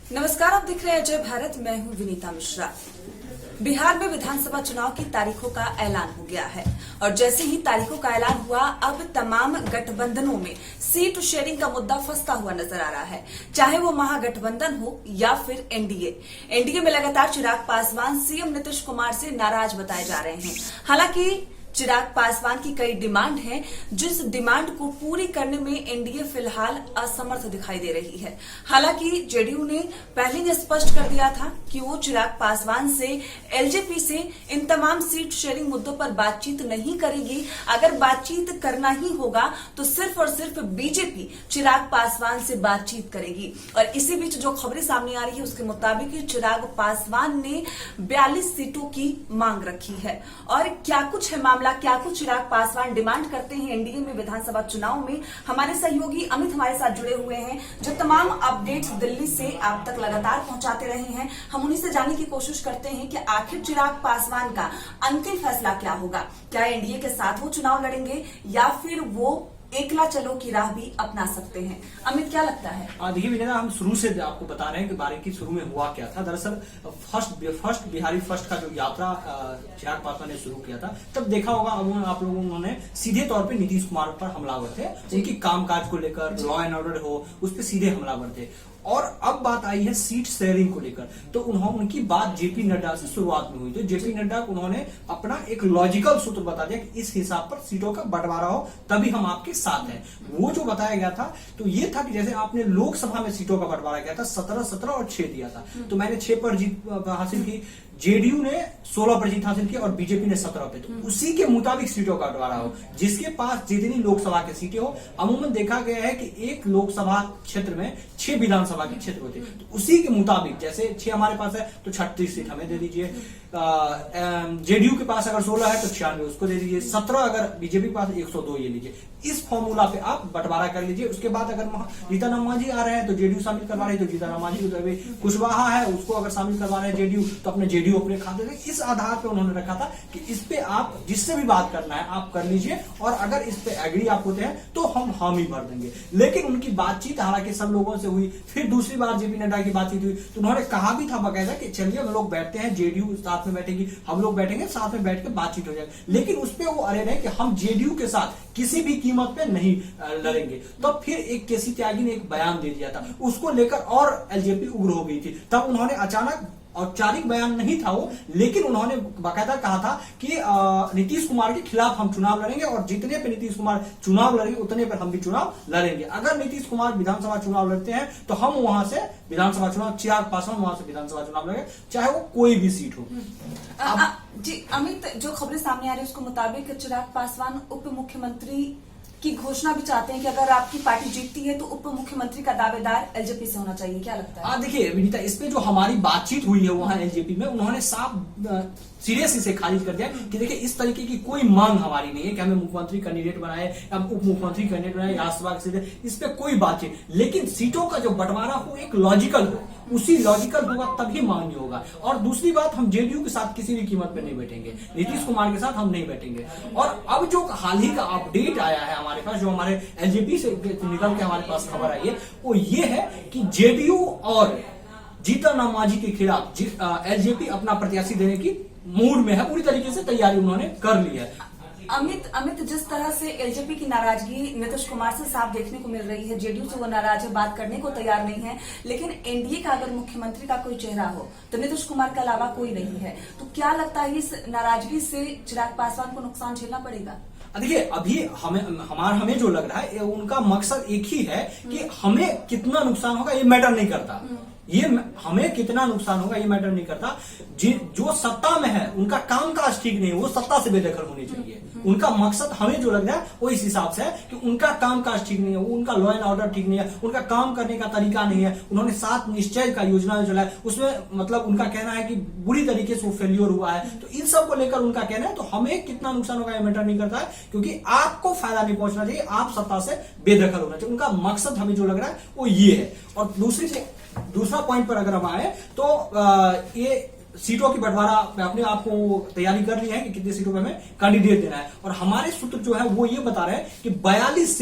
नमस्कार, आप दिख रहे हैं जय भारत। मैं हूं विनीता मिश्रा। बिहार में विधानसभा चुनाव की तारीखों का ऐलान हो गया है और जैसे ही तारीखों का ऐलान हुआ, अब तमाम गठबंधनों में सीट शेयरिंग का मुद्दा फंसता हुआ नजर आ रहा है, चाहे वो महागठबंधन हो या फिर एनडीए में लगातार चिराग पासवान सीएम नीतीश कुमार से नाराज बताए जा रहे हैं। हालांकि चिराग पासवान की कई डिमांड हैं, जिस डिमांड को पूरी करने में एनडीए फिलहाल असमर्थ दिखाई दे रही है। हालांकि जेडीयू ने पहले ही स्पष्ट कर दिया था कि वो चिराग पासवान से, एलजेपी से इन तमाम सीट शेयरिंग मुद्दों पर बातचीत नहीं करेगी। अगर बातचीत करना ही होगा तो सिर्फ और सिर्फ बीजेपी चिराग पासवान से बातचीत करेगी। और इसी बीच जो खबरें सामने आ रही है उसके मुताबिक चिराग पासवान ने 42 सीटों की मांग रखी है। और क्या कुछ है मामला, क्या कुछ चिराग पासवान डिमांड करते हैं एनडीए में विधानसभा चुनाव में, हमारे सहयोगी अमित हमारे साथ जुड़े हुए हैं, जो तमाम अपडेट्स दिल्ली से आप तक लगातार पहुंचाते रहे हैं। हम उन्हीं से जानने की कोशिश करते हैं कि आखिर चिराग पासवान का अंतिम फैसला क्या होगा। क्या एनडीए के साथ वो चुनाव लड़ेंगे या फिर वो एकला चलो की राह भी अपना सकते हैं? अमित, क्या लगता है? देखिए विनीता, हम शुरू से आपको बता रहे हैं कि बारीकी शुरू में हुआ क्या था। दरअसल फर्स्ट बिहारी फर्स्ट का जो यात्रा चिराग पासवान ने शुरू किया था, तब देखा होगा आप लोगों ने सीधे तौर पे नीतीश कुमार पर हमलावर थे। उनकी कामकाज को लेकर, लॉ एंड ऑर्डर हो, उस पर सीधे हमलावर थे। और अब बात आई है सीट शेयरिंग को लेकर, तो उनकी बात जेपी नड्डा से शुरुआत में हुई। तो जेपी नड्डा को उन्होंने अपना एक लॉजिकल सूत्र बता दिया कि इस हिसाब पर सीटों का बंटवारा हो तभी हम आपके साथ हैं। वो जो बताया गया था तो ये था कि जैसे आपने लोकसभा में सीटों का बंटवारा किया था, 17 और 6 दिया था, तो मैंने 6 पर जीत हासिल की, जेडीयू ने 16 पर जीत हासिल की और बीजेपी ने 17 पे। तो उसी के मुताबिक सीटों का बंटवारा हो, जिसके पास जितनी लोकसभा की सीटें हो। अमूमन देखा गया है कि एक लोकसभा क्षेत्र में 6 विधानसभा के क्षेत्र होते हैं, तो उसी के मुताबिक जैसे 6 हमारे पास है तो 36 सीट हमें दे दीजिए। जेडीयू के पास अगर 16 है तो 96 उसको दे दीजिए, 17 अगर बीजेपी के पास 102 ये लीजिए। इस फॉर्मूला पे आप बंटवारा कर लीजिए। उसके बाद अगर जीतन राम मांझी आ रहे हैं तो जेडीयू शामिल करवा रहे हैं, तो जीतन राम मांझी कुशवाहा है उसको अगर शामिल करवा रहे हैं जेडीयू, तो अपने जेडीयू अपने खाते में। इस आधार पे उन्होंने रखा था कि इस पे आप जिससे भी बात करना है आप कर लीजिए, और अगर इस पे एग्री आप होते हैं तो हम हामी भर देंगे। लेकिन उनकी बातचीत हालांकि सब लोगों से हुई, फिर दूसरी बार जेपी नड्डा की बातचीत हुई तो उन्होंने कहा भी था बकायदा कि चलिए हम लोग बैठते हैं, जेडीयू साथ में बैठेगी, हम लोग बैठेंगे, साथ में बैठ के बातचीत हो जाएगी। लेकिन उस पर वो अड़े रहे कि हम जेडीयू के साथ किसी भी कीमत पे नहीं लड़ेंगे। तो फिर एक केसी त्यागी ने एक बयान दे दिया था, उसको लेकर और एलजेपी उग्र हो गई थी। तब उन्होंने अचानक, औपचारिक बयान नहीं था वो, लेकिन उन्होंने बाकायदा कहा था कि नीतीश कुमार के खिलाफ हम चुनाव लड़ेंगे और जितने पे नीतीश कुमार चुनाव लड़ेंगे उतने पर हम भी चुनाव लड़ेंगे। अगर नीतीश कुमार विधानसभा चुनाव लड़ते हैं तो हम वहां से विधानसभा चुनाव, चिराग पासवान वहां से विधानसभा चुनाव लड़ेंगे, चाहे वो कोई भी सीट हो। जी अमित, जो खबरें सामने आ रही है उसके मुताबिक चिराग पासवान उप मुख्यमंत्री की घोषणा भी चाहते हैं कि अगर आपकी पार्टी जीतती है तो उप मुख्यमंत्री का दावेदार एलजेपी से होना चाहिए। क्या लगता है? देखिए विनीता, इस पे जो हमारी बातचीत हुई है वहां एलजेपी में, उन्होंने साफ सीरियस इसे खारिज कर दिया कि देखिए इस तरीके की कोई मांग हमारी नहीं है कि हमें मुख्यमंत्री कैंडिडेट बनाए या उप मुख्यमंत्री कैंडिडेट बनाए, राज्यसभा की सीटें, इस पे कोई बातचीत। लेकिन सीटों का जो बंटवारा हो एक लॉजिकल हो, उसी लॉजिकल होगा तभी मान्य होगा। और दूसरी बात, हम जेडीयू के साथ किसी भी कीमत पे नहीं बैठेंगे, नीतीश कुमार के साथ हम नहीं बैठेंगे। और अब जो हाल ही का अपडेट आया है हमारे पास, जो हमारे एलजेपी से निकल के हमारे पास खबर आई है, वो ये है कि जेडीयू और जीतन राम मांझी के खिलाफ एलजेपी अपना प्रत्याशी देने की मूड में है, पूरी तरीके से तैयारी उन्होंने कर ली है। अमित, जिस तरह से एलजेपी की नाराजगी नीतीश कुमार से साफ देखने को मिल रही है, जेडीयू से वो नाराज है, बात करने को तैयार नहीं है, लेकिन एनडीए का अगर मुख्यमंत्री का कोई चेहरा हो तो नीतीश कुमार के अलावा कोई नहीं है, तो क्या लगता है इस नाराजगी से चिराग पासवान को नुकसान झेलना पड़ेगा? देखिए अभी हमें जो लग रहा है उनका मकसद एक ही है कि हमें कितना नुकसान होगा ये मैटर नहीं करता, ये हमें कितना नुकसान होगा ये मैटर नहीं करता। जो सत्ता में है उनका कामकाज ठीक नहीं है, वो सत्ता से बेदखल होनी चाहिए। उनका मकसद हमें जो लग रहा है वो इस हिसाब से है कि उनका कामकाज ठीक नहीं है, उनका लॉ एंड ऑर्डर ठीक नहीं है, उनका काम करने का तरीका नहीं है। उन्होंने 7 निश्चय का योजना जो चलाया उसमें मतलब उनका कहना है कि बुरी तरीके से वो फेल्योर हुआ है। तो इन सब को लेकर उनका कहना है, तो हमें कितना नुकसान होगा ये मैटर नहीं करता है, क्योंकि आपको फायदा नहीं पहुंचना चाहिए, आप सत्ता से बेदखल होना चाहिए। उनका मकसद हमें जो लग रहा है वो ये है। और दूसरा पॉइंट पर अगर हम आए तो ये सीटों की बंटवारा अपने आप को तैयारी कर ली है कि कितनी सीटों पे हमें कैंडिडेट देना है। और हमारे सूत्र जो है वो ये बता रहे हैं कि 42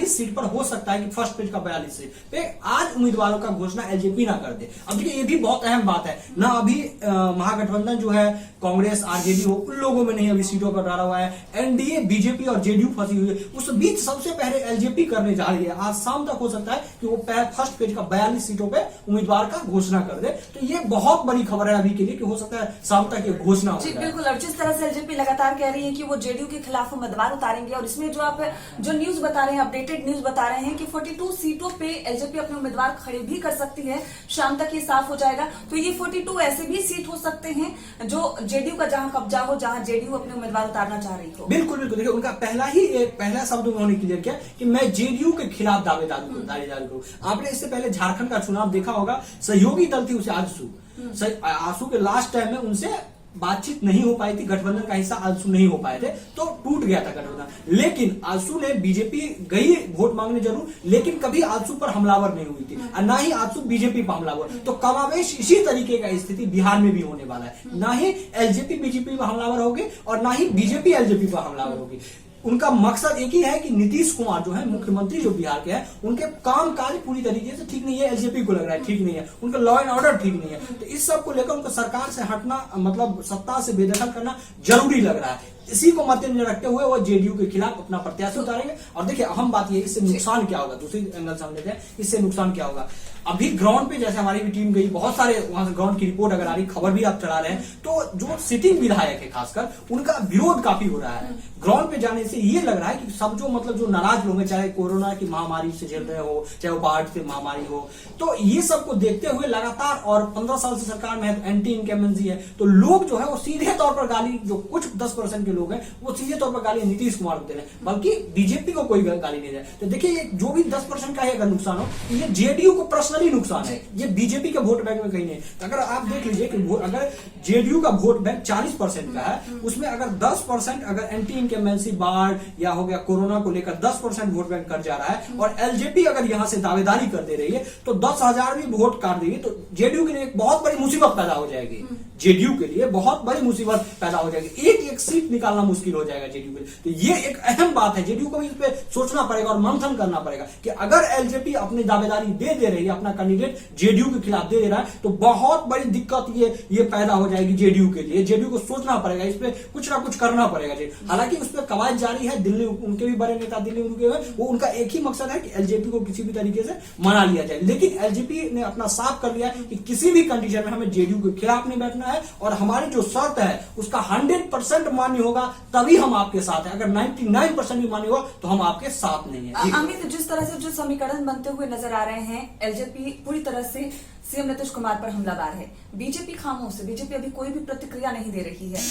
सीट पर हो सकता है कि फर्स्ट पेज का 42 सीट पे आज उम्मीदवारों का घोषणा एलजेपी ना कर दे। अब देखिए ये भी बहुत अहम बात है ना, अभी महागठबंधन जो है कांग्रेस आरजेडी हो उन लोगों में नहीं अभी सीटों का बंटवारा हुआ है, एनडीए बीजेपी और जेडीयू फंसी हुई है, उस बीच सबसे पहले एलजेपी करने जा रही है। आज शाम तक हो सकता है कि वो फर्स्ट पेज का 42 सीटों पे उम्मीदवार का घोषणा कर दे। तो ये बहुत बड़ी खबर है अभी के लिए कि हो सकता है शाम तक ये घोषणा हो जी जाए। बिल्कुल। और जिस तरह से एलजेपी लगातार कह रही है कि वो जेडीयू के खिलाफ उम्मीदवार उतारेंगे, और इसमें जो आप जो न्यूज बता रहे हैं, अपडेटेड न्यूज बता रहे हैं कि 42 सीटों पे एलजेपी अपने उम्मीदवार खड़े भी कर सकती है, शाम तक ये साफ हो जाएगा। तो ये 42 ऐसे भी सीट हो सकते हैं जो जेडीयू का जहां कब्जा हो, जहां जेडीयू अपने उम्मीदवार उतारना चाह रही हो। बिल्कुल बिल्कुल। देखिए उनका पहला शब्द उन्होंने क्लियर किया कि मैं जेडीयू के खिलाफ दावेदारी करूं। आपने इससे पहले झारखंड का चुनाव देखा होगा, सहयोगी दल थी उसे आजसू के लास्ट टाइम में उनसे बातचीत नहीं हो पाई थी, गठबंधन का हिस्सा आजसू नहीं हो पाए थे तो टूट गया था गठबंधन। लेकिन आजसू ने बीजेपी गई वोट मांगने जरूर, लेकिन कभी आजसू पर हमलावर नहीं हुई थी और ना ही आजसू बीजेपी पर हमलावर। तो कमावेश इसी तरीके का स्थिति बिहार में भी होने वाला है, ना ही एलजेपी बीजेपी पर हमलावर होगी और ना ही बीजेपी एलजेपी पर हमलावर होगी। उनका मकसद एक ही है कि नीतीश कुमार जो है मुख्यमंत्री जो बिहार के हैं, उनके काम काज पूरी तरीके से ठीक नहीं है। एलजेपी को लग रहा है ठीक नहीं है, उनका लॉ एंड ऑर्डर ठीक नहीं है। तो इस सब को लेकर उनको सरकार से हटना, मतलब सत्ता से बेदखल करना जरूरी लग रहा है। इसी को मद्देनजर रखते हुए वो जेडीयू के खिलाफ अपना प्रत्याशी उतारेंगे। और देखिए अहम बात यह, इससे नुकसान क्या होगा, दूसरी एंगल समझ लेते हैं इससे नुकसान क्या होगा। अभी ग्राउंड पे जैसे हमारी भी टीम गई, बहुत सारे वहां से ग्राउंड की रिपोर्ट अगर आ रही, खबर भी आप चला रहे हैं, तो जो सिटिंग विधायक है खासकर उनका विरोध काफी हो रहा है। ग्राउंड पे जाने से ये लग रहा है कि सब जो मतलब जो नाराज लोग हैं, चाहे कोरोना की महामारी से झेल रहे हो, चाहे वो बाढ़ से महामारी हो, तो ये सबको देखते हुए लगातार, और 15 साल से सरकार में है, एंटी इनकमेंसी है, तो लोग जो है वो सीधे तौर पर गाली, जो कुछ 10% के लोग हैं वो सीधे तौर पर गाली नीतीश कुमार को दे रहे हैं, बल्कि बीजेपी को कोई गाली नहीं दे रहा। तो देखिए ये जो भी 10% का अगर नुकसान हो, ये जेडीयू को पर्सनली नुकसान है, ये बीजेपी के वोट बैंक में कहीं नहीं। अगर आप देख लीजिए कि अगर जेडीयू का वोट बैंक 40% का है, उसमें अगर 10% अगर एंटी इनकमेंसी, बाढ़ या हो गया कोरोना को लेकर 10% वोट बैंक कर जा रहा है, और एलजेपी अगर यहां से दावेदारी कर दे रही है तो 10,000 भी वोट काट देगी, तो जेडीयू के लिए एक बहुत बड़ी मुसीबत पैदा हो जाएगी। जेडीयू के लिए बहुत बड़ी मुसीबत पैदा हो जाएगी, एक सीट निकालना मुश्किल हो जाएगा जेडीयू के लिए। तो ये एक अहम बात है, जेडीयू को भी इस पे सोचना पड़ेगा और मंथन करना पड़ेगा कि अगर एलजेपी अपनी दावेदारी दे रही है, अपना कैंडिडेट जेडीयू के खिलाफ दे रहा है, तो बहुत बड़ी दिक्कत ये पैदा हो जाएगी जेडीयू के लिए। जेडीयू को सोचना पड़ेगा, इस पे कुछ ना कुछ करना पड़ेगा। हालांकि उस पर कवायद जारी है, दिल्ली उनके भी बड़े नेता दिल्ली उनके, वो उनका एक ही मकसद है कि एलजेपी को किसी भी तरीके से मना लिया जाए। लेकिन एलजेपी ने अपना साफ कर लिया कि किसी भी कंडीशन में हमें जेडीयू के खिलाफ नहीं बैठना है, और हमारी जो शर्त है उसका 100% मान्य होगा तभी हम आपके साथ हैं। अगर 99% भी मान्य होगा तो हम आपके साथ नहीं है। अमित, जिस तरह से जो समीकरण बनते हुए नजर आ रहे हैं, एलजेपी पूरी तरह से सीएम नीतीश कुमार पर हमलावर है, बीजेपी खामोश है, बीजेपी अभी कोई भी प्रतिक्रिया नहीं दे रही है,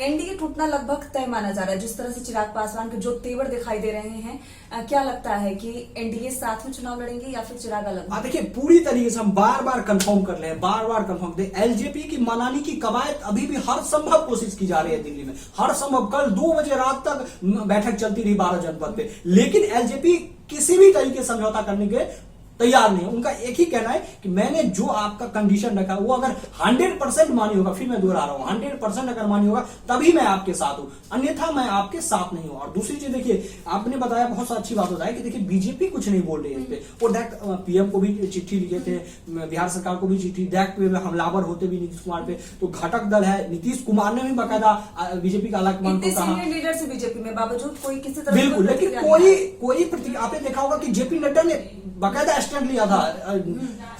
एनडीए टूटना लगभग तय माना जा रहा है। जिस तरह से चिराग पासवान के जो तेवर दिखाई दे रहे हैं, क्या लगता है कि एनडीए साथ में चुनाव लड़ेंगे या फिर चिराग अलग? देखिए पूरी तरीके से हम बार बार कंफर्म कर रहे हैं, बार बार कंफर्म दे, एलजेपी की मनाने की कवायद अभी भी हर संभव कोशिश की जा रही है दिल्ली में, हर संभव। कल 2 बजे रात तक बैठक चलती रही 12 जनपद पे, लेकिन एलजेपी किसी भी तरीके से समझौता करने के तैयार नहीं है। उनका एक ही कहना है कि मैंने जो आपका कंडीशन रखा वो अगर 100% मान्य होगा, फिर मैं दोहरा रहा हूं, 100% अगर मान्य होगा तभी मैं आपके साथ हूं, अन्यथा मैं आपके साथ नहीं हूं। और दूसरी चीज देखिए, आपने बताया, बहुत अच्छी बात बताया कि देखिए बीजेपी कुछ नहीं बोल रही है इस पे। वो डायरेक्ट पीएम को भी चिट्ठी लिखे थे, बिहार सरकार को भी चिट्ठी, डायरेक्ट हमलावर होते भी नीतीश कुमार पे। तो घटक दल है, नीतीश कुमार ने भी बाकायदा बीजेपी का अलग मन को कहा, लीडर से बीजेपी में बावजूद कोई किसी तरह, बिल्कुल, लेकिन कोई प्रतिक्रिया। आपने देखा होगा कि जेपी नड्डा ने बाकायदा स्टैंड लिया था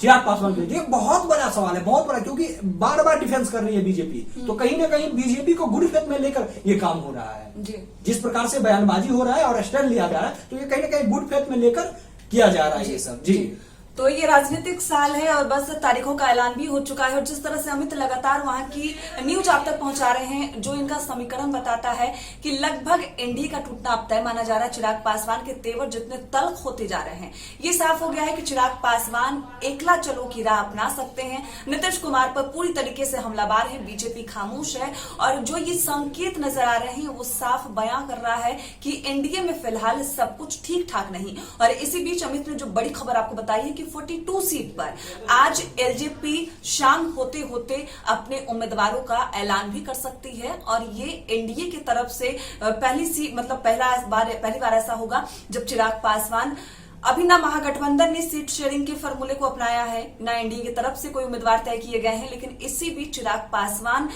चिराग पासवान के लिए। बहुत बड़ा सवाल है, बहुत बड़ा, क्योंकि बार बार डिफेंस कर रही है बीजेपी, तो कहीं ना कहीं बीजेपी को गुड फेथ में लेकर ये काम हो रहा है। जिस प्रकार से बयानबाजी हो रहा है और स्टैंड लिया जा रहा है, तो ये कहीं ना कहीं गुड फेथ में लेकर किया जा रहा है ये सब। जी, तो ये राजनीतिक साल है और बस तारीखों का ऐलान भी हो चुका है। और जिस तरह से अमित लगातार वहां की न्यूज आप तक पहुंचा रहे हैं, जो इनका समीकरण बताता है कि लगभग एनडीए का टूटना अब तय माना जा रहा है। चिराग पासवान के तेवर जितने तल्ख होते जा रहे हैं, ये साफ हो गया है कि चिराग पासवान एकला चलो की राह अपना सकते हैं। नीतीश कुमार पर पूरी तरीके से हमलावर है, बीजेपी खामोश है, और जो ये संकेत नजर आ रहे हैं वो साफ बयां कर रहा है कि एनडीए में फिलहाल सब कुछ ठीक ठाक नहीं। और इसी बीच अमित ने जो बड़ी खबर आपको बताई है कि की 42 सीट पर आज एलजेपी शाम होते होते अपने उम्मीदवारों का ऐलान भी कर सकती है और ये एनडीए की तरफ से पहली बार ऐसा होगा जब चिराग पासवान, अभी ना महागठबंधन ने सीट शेयरिंग के फॉर्मूले को अपनाया है, ना एनडीए की तरफ से कोई उम्मीदवार तय किए गए हैं, लेकिन इसी बीच चिराग पासवान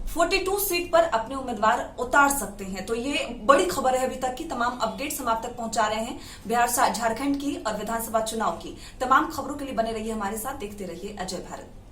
42 सीट पर अपने उम्मीदवार उतार सकते हैं। तो ये बड़ी खबर है। अभी तक की तमाम अपडेट्स हम आप तक पहुंचा रहे हैं। बिहार झारखंड की और विधानसभा चुनाव की तमाम खबरों के लिए बने रहिए हमारे साथ, देखते रहिए अजय भारत।